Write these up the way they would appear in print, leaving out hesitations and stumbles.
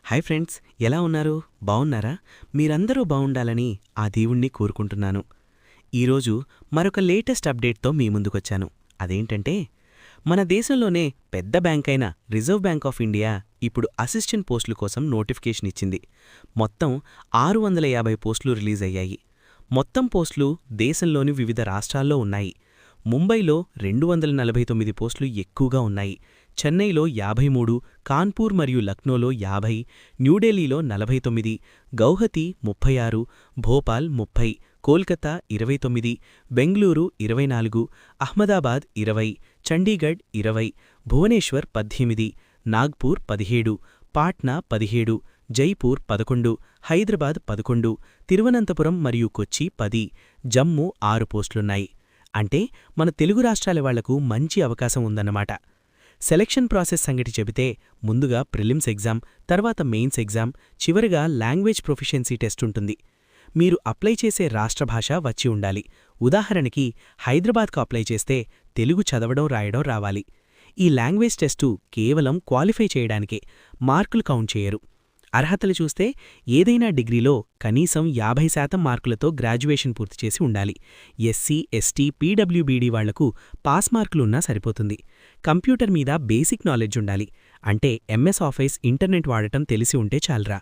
Hi friends, ఎలా ఉన్నారు? బావున్నారా? మీరందరూ బావుండాలని ఆ దేవుణ్ణి కోరుకుంటున్నాను. ఈరోజు మరొక లేటెస్ట్ అప్డేట్తో మీ ముందుకొచ్చాను. అదేంటంటే, మన దేశంలోనే పెద్ద బ్యాంకైన రిజర్వ్ బ్యాంక్ ఆఫ్ ఇండియా ఇప్పుడు అసిస్టెంట్ పోస్టుల కోసం నోటిఫికేషన్ ఇచ్చింది. మొత్తం 650 పోస్టులు రిలీజ్ అయ్యాయి. మొత్తం పోస్టులు దేశంలోని వివిధ రాష్ట్రాల్లో ఉన్నాయి. ముంబైలో 249 పోస్టులు ఎక్కువగా ఉన్నాయి. చెన్నైలో 53, కాన్పూర్ మరియు లక్నోలో 50, న్యూఢిల్లీలో 49, గౌహతి 36, భోపాల్ 30, కోల్కతా 29, బెంగళూరు 24, అహ్మదాబాద్ 20, చండీగఢ్ 20, భువనేశ్వర్ 18, నాగ్పూర్ 17, పాట్నా 17, జైపూర్ 11, హైదరాబాద్ 11, తిరువనంతపురం మరియు కొచ్చి 10, జమ్మూ 6 పోస్టులున్నాయి. అంటే మన తెలుగు రాష్ట్రాల వాళ్లకు మంచి అవకాశం ఉందన్నమాట. సెలక్షన్ ప్రాసెస్ సంగతి చెబితే ముందుగా ప్రిలిమ్స్ ఎగ్జామ్, తర్వాత మెయిన్స్ ఎగ్జామ్, చివరిగా లాంగ్వేజ్ ప్రొఫిషియన్సీ టెస్ట్ ఉంటుంది. మీరు అప్లై చేసే రాష్ట్ర భాష వచ్చి ఉండాలి. ఉదాహరణకి హైదరాబాద్కు అప్లై చేస్తే తెలుగు చదవడం రాయడం రావాలి. ఈ లాంగ్వేజ్ టెస్టు కేవలం క్వాలిఫై చేయడానికే, మార్కులు కౌంట్ చేయరు. అర్హతలు చూస్తే ఏదైనా డిగ్రీలో కనీసం 50% మార్కులతో గ్రాడ్యుయేషన్ పూర్తి చేసి ఉండాలి. ఎస్సీ, ఎస్టీ, పీడబ్ల్యూబీడీ వాళ్లకు పాస్ మార్కులున్నా సరిపోతుంది. కంప్యూటర్ మీద బేసిక్ నాలెడ్జ్ ఉండాలి. అంటే ఎంఎస్ ఆఫీస్, ఇంటర్నెట్ వాడటం తెలిసి ఉంటే చాలరా.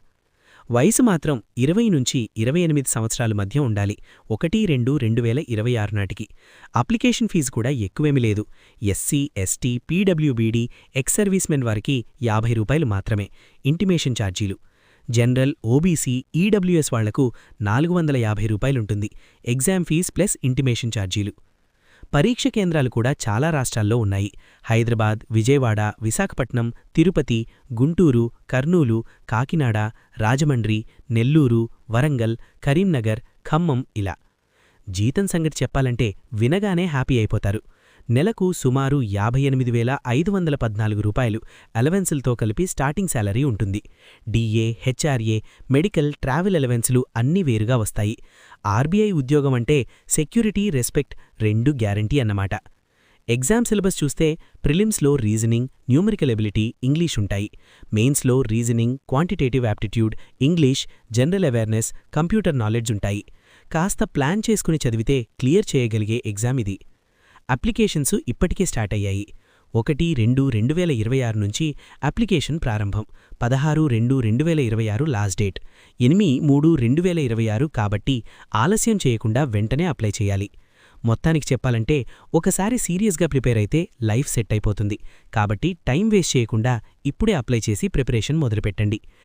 వయసు మాత్రం 20 నుంచి 28 సంవత్సరాల మధ్య ఉండాలి. 1/2/2026 నాటికి. అప్లికేషన్ ఫీజు కూడా ఎక్కువేమీ లేదు. SC, ST, PWBD, ex servicemen వారికి ₹50 మాత్రమే. ఇంటిమేషన్ ఛార్జీలు. జనరల్, ఓబీసీ, ఈడబ్ల్యూఎస్ వాళ్లకు ₹450 ఉంటుంది. ఎగ్జామ్ ఫీజ్ ప్లస్ ఇంటిమేషన్ ఛార్జీలు. పరీక్ష కేంద్రాలు కూడా చాలా రాష్ట్రాల్లో ఉన్నాయి. హైదరాబాద్, విజయవాడ, విశాఖపట్నం, తిరుపతి, గుంటూరు, కర్నూలు, కాకినాడ, రాజమండ్రి, నెల్లూరు, వరంగల్, కరీంనగర్, ఖమ్మం ఇలా. జీతం సంగతి చెప్పాలంటే వినగానే హ్యాపీ అయిపోతారు. నెలకు సుమారు ₹58,514 అలవెన్సులతో కలిపి స్టార్టింగ్ శాలరీ ఉంటుంది. డీఏ, హెచ్ఆర్ఏ, మెడికల్, ట్రావెల్ అలవెన్సులు అన్నీ వేరుగా వస్తాయి. ఆర్బీఐ ఉద్యోగం అంటే సెక్యూరిటీ, రెస్పెక్ట్ రెండూ గ్యారంటీ అన్నమాట. ఎగ్జామ్ సిలబస్ చూస్తే ప్రిలిమ్స్లో రీజనింగ్, న్యూమరికల్ ఎబిలిటీ, ఇంగ్లీష్ ఉంటాయి. మెయిన్స్లో reasoning, quantitative aptitude, English, general awareness, computer knowledge ఉంటాయి. కాస్త ప్లాన్ చేసుకుని చదివితే క్లియర్ చేయగలిగే ఎగ్జామ్ ఇది. అప్లికేషన్స్ ఇప్పటికే స్టార్ట్ అయ్యాయి. 1/2/2026 నుంచి అప్లికేషన్ ప్రారంభం. 16/2/2026 లాస్ట్ డేట్. 8/3/2026 కాబట్టి ఆలస్యం చేయకుండా వెంటనే అప్లై చేయాలి. మొత్తానికి చెప్పాలంటే ఒకసారి సీరియస్గా ప్రిపేర్ అయితే లైఫ్ సెట్ అయిపోతుంది. కాబట్టి టైం వేస్ట్ చేయకుండా ఇప్పుడే అప్లై చేసి ప్రిపరేషన్ మొదలుపెట్టండి.